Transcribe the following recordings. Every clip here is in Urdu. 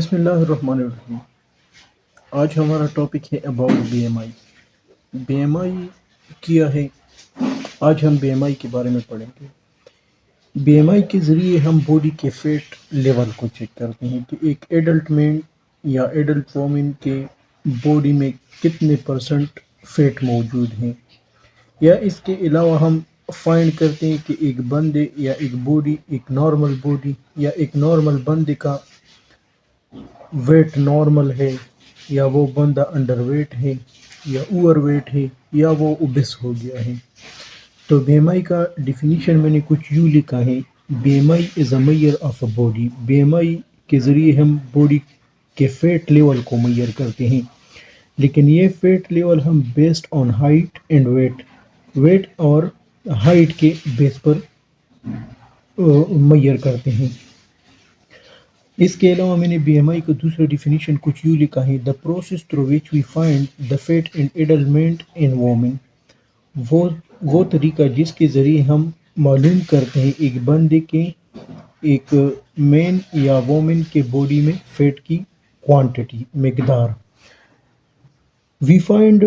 بسم اللہ الرحمن الرحیم۔ آج ہمارا ٹاپک ہے about B M I. B M I کیا ہے؟ آج ہم بی ایم آئی کے بارے میں پڑھیں گے۔ بی ایم آئی کے ذریعے ہم باڈی کے فیٹ لیول کو چیک کرتے ہیں کہ ایک ایڈلٹ مین یا ایڈلٹ وومن کے باڈی میں کتنے پرسنٹ فیٹ موجود ہیں، یا اس کے علاوہ ہم فائنڈ کرتے ہیں کہ ایک بندے یا ایک باڈی، ایک نارمل باڈی یا ایک نارمل بندے کا ویٹ نارمل ہے، یا وہ بندہ انڈر ویٹ ہے یا اوور ویٹ ہے یا وہ اوبیس ہو گیا ہے۔ تو بی ایم آئی کا ڈیفینیشن میں نے کچھ یوں لکھا ہے: B M I is a measure of a body. B M I کے ذریعے ہم باڈی کے فیٹ لیول کو میئر کرتے ہیں، لیکن یہ فیٹ لیول ہم based on height and weight اور ہائٹ کے بیس پر میئر کرتے ہیں۔ اس کے علاوہ میں نے بی ایم آئی کا دوسرا ڈیفینیشن کچھ یوں لکھا ہے: the process through which we find the fat in adult in women. وہ طریقہ جس کے ذریعے ہم معلوم کرتے ہیں ایک بندے کے، ایک مین یا وومن کے باڈی میں فیٹ کی کوانٹٹی، مقدار۔ We find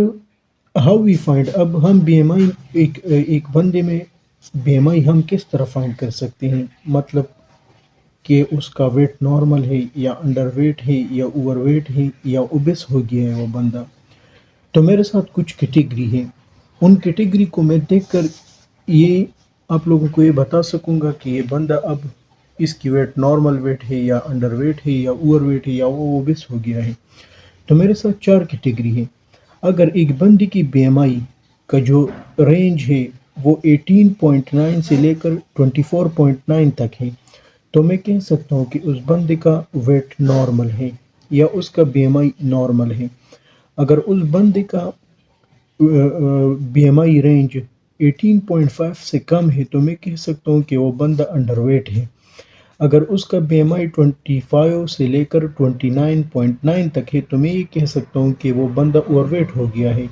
how we find اب ہم بی ایم آئی ایک بندے میں بی ایم آئی ہم کس طرح فائنڈ کر سکتے ہیں، مطلب کہ اس کا ویٹ نارمل ہے یا انڈر ویٹ ہے یا اوور ویٹ ہے یا اوبیس ہو گیا ہے وہ بندہ۔ تو میرے ساتھ کچھ کیٹیگری ہے، ان کیٹیگری کو میں دیکھ کر یہ آپ لوگوں کو یہ بتا سکوں گا کہ یہ بندہ اب اس کی ویٹ نارمل ویٹ ہے یا انڈر ویٹ ہے یا اوور ویٹ ہے یا وہ اوبیس ہو گیا ہے۔ تو میرے ساتھ چار کیٹیگری ہے۔ اگر ایک بندے کی بی ایم آئی کا جو رینج ہے وہ 18.9 سے لے کر 24.9 تک ہے، تو میں کہہ سکتا ہوں کہ اس بندے کا ویٹ نارمل ہے یا اس کا بی ایم آئی نارمل ہے۔ اگر اس بندے کا بی ایم آئی رینج 18.5 سے کم ہے تو میں کہہ سکتا ہوں کہ وہ بندہ انڈر ویٹ ہے۔ اگر اس کا بی ایم آئی 25 سے لے کر 29.9 تک ہے تو میں یہ کہہ سکتا ہوں کہ وہ بندہ اوور ویٹ ہو گیا ہے۔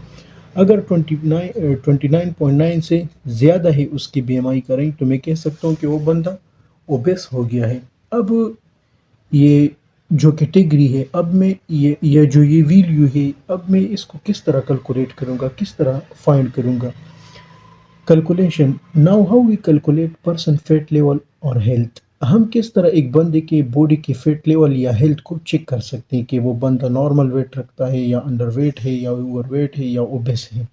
اگر 29.9 سے زیادہ ہے اس کی بی ایم آئی کا رینج تو میں کہہ سکتا ہوں کہ وہ بندہ اوبیس ہو گیا ہے۔ اب یہ جو کیٹیگری ہے، اب میں یہ جو یہ ویلیو ہے، اب میں اس کو کس طرح کیلکولیٹ کروں گا، کس طرح فائنڈ کروں گا؟ Calculation. Now how we calculate person fat level اور ہیلتھ۔ ہم کس طرح ایک بندے کے باڈی کے فیٹ لیول یا ہیلتھ کو چیک کر سکتے ہیں کہ وہ بندہ نارمل ویٹ رکھتا ہے یا انڈر ویٹ ہے یا اوور ویٹ ہے یا اوبیس ہے؟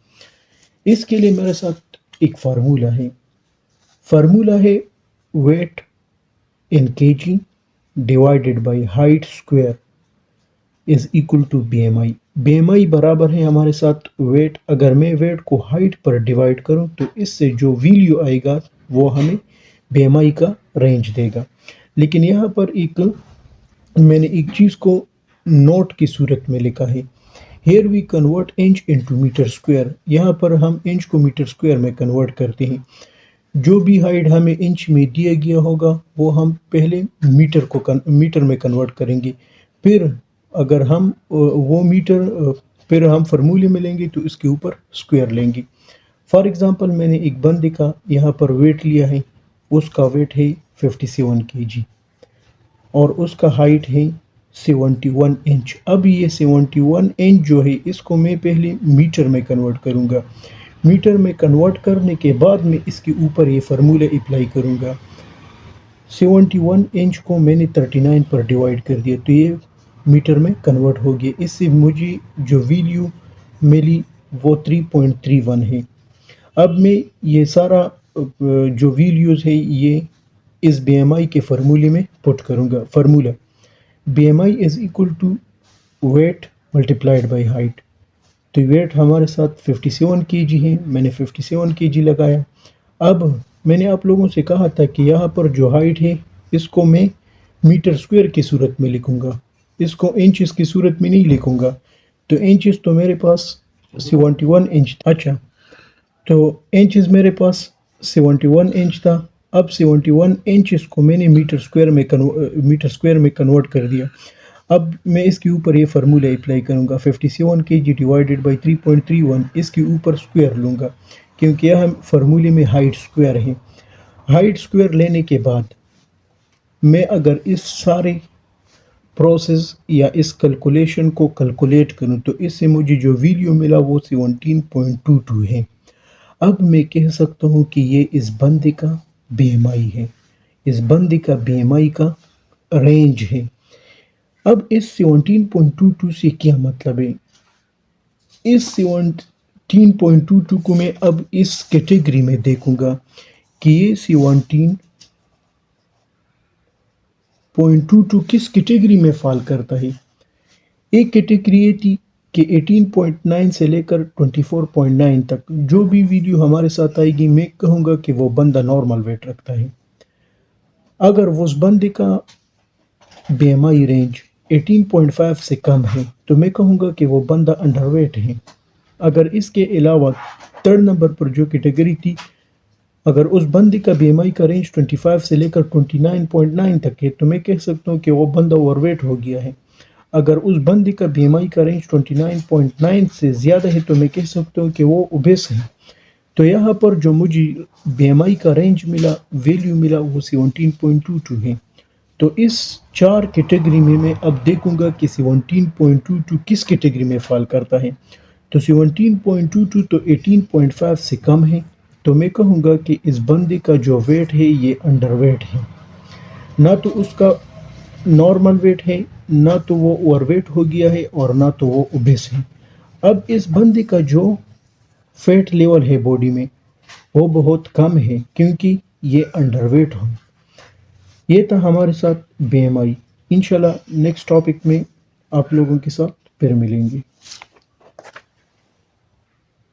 اس کے لیے میرے ساتھ ایک فارمولا ہے۔ فارمولا ہے wait in kg divided by height square is equal to BMI۔ B M I برابر ہے ہمارے ساتھ ویٹ۔ اگر میں ویٹ کو ہائٹ پر ڈیوائڈ کروں تو اس سے جو ویلیو آئے گا وہ ہمیں بی ایم آئی کا رینج دے گا۔ لیکن یہاں پر میں نے ایک چیز کو نوٹ کی صورت میں لکھا ہے: here we convert inch into metre square. یہاں پر ہم انچ کو میٹر اسکوائر میں کنورٹ کرتے ہیں۔ جو بھی ہائٹ ہمیں انچ میں دیا گیا ہوگا وہ ہم پہلے میٹر میں کنورٹ کریں گے، پھر اگر ہم وہ میٹر پھر ہم فارمولے میں لیں گے تو اس کے اوپر اسکوائر لیں گے۔ فار ایگزامپل میں نے ایک بندے کا یہاں پر ویٹ لیا ہے، اس کا ویٹ ہے 57 kg اور اس کا ہائٹ ہے 71 انچ۔ اب یہ 71 انچ جو ہے اس کو میں پہلے میٹر میں کنورٹ کروں گا۔ میٹر میں کنورٹ کرنے کے بعد میں اس کے اوپر یہ فارمولہ اپلائی کروں گا۔ 71 انچ کو میں نے 39 پر ڈیوائڈ کر دیا تو یہ میٹر میں کنورٹ ہو گیا۔ اس سے مجھے جو ویلیو ملی وہ 3.31 ہے۔ اب میں یہ سارا جو ویلیوز ہے یہ اس بی ایم آئی کے فارمولے میں پٹ کروں گا۔ Formula: B M I is equal to weight multiplied by height. تو ویٹ ہمارے ساتھ 57 kg ہے، میں نے 57 kg لگایا۔ اب میں نے آپ لوگوں سے کہا تھا کہ یہاں پر جو ہائٹ ہے اس کو میں میٹر اسکوائر کی صورت میں لکھوں گا، اس کو انچز کی صورت میں نہیں لکھوں گا۔ تو انچز تو میرے پاس 71 انچ، اچھا تو انچز میرے پاس 71 انچ تھا۔ اب 71 انچز کو میں نے میٹر اسکوائر میں کنورٹ کر دیا۔ اب میں اس کے اوپر یہ فارمولہ اپلائی کروں گا: 57 kg ڈیوائڈیڈ بائی 3.31، اس کے اوپر اسکوائر لوں گا کیونکہ یہاں فارمولے میں ہائٹ اسکوائر ہے۔ ہائٹ اسکوائر لینے کے بعد میں اگر اس سارے پروسیس یا اس کیلکولیشن کو کیلکولیٹ کروں تو اس سے مجھے جو ویلیو ملا وہ 17.22 ہے۔ اب میں کہہ سکتا ہوں کہ یہ اس بندے کا بی ایم آئی ہے، اس بندے کا بی ایم آئی کا رینج ہے۔ اب اس 17.22 سے کیا مطلب ہے؟ اس 17.22 کو میں اب اس کیٹیگری میں دیکھوں گا کہ یہ 17.22 کس کیٹیگری میں فال کرتا ہے۔ ایک کیٹیگری یہ تھی کہ 18.9 سے لے کر 24.9 تک جو بھی ویڈیو ہمارے ساتھ آئے گی میں کہوں گا کہ وہ بندہ نارمل ویٹ رکھتا ہے۔ اگر اس بندے کا بی ایم آئی رینج 18.5 سے کم ہے تو میں کہوں گا کہ وہ بندہ انڈر ویٹ ہے۔ اگر اس کے علاوہ تھرڈ نمبر پر جو کیٹیگری تھی، اگر اس بندے کا بی ایم آئی کا رینج 25 سے لے کر 29.9 تک ہے تو میں کہہ سکتا ہوں کہ وہ بندہ اوور ویٹ ہو گیا ہے۔ اگر اس بندے کا بی ایم آئی کا رینج 29.9 سے زیادہ ہے تو میں کہہ سکتا ہوں کہ وہ اوبیس ہے۔ تو یہاں پر جو مجھے بی ایم آئی کا رینج ملا، ویلیو ملا، وہ 17.22 ہے۔ تو اس 4 کیٹیگری میں اب دیکھوں گا کہ 17.22 کس کیٹیگری میں فال کرتا ہے۔ تو 17.22 تو 18.5 سے کم ہے، تو میں کہوں گا کہ اس بندے کا جو ویٹ ہے یہ انڈر ویٹ ہے، نہ تو اس کا نارمل ویٹ ہے، نہ تو وہ اوور ویٹ ہو گیا ہے اور نہ تو وہ اوبیس ہے۔ اب اس بندے کا جو فیٹ لیول ہے باڈی میں وہ بہت کم ہے کیونکہ یہ انڈر ویٹ ہو۔ یہ تھا ہمارے ساتھ بی ایم آئی۔ انشاءاللہ نیکسٹ ٹاپک میں آپ لوگوں کے ساتھ پھر ملیں گے۔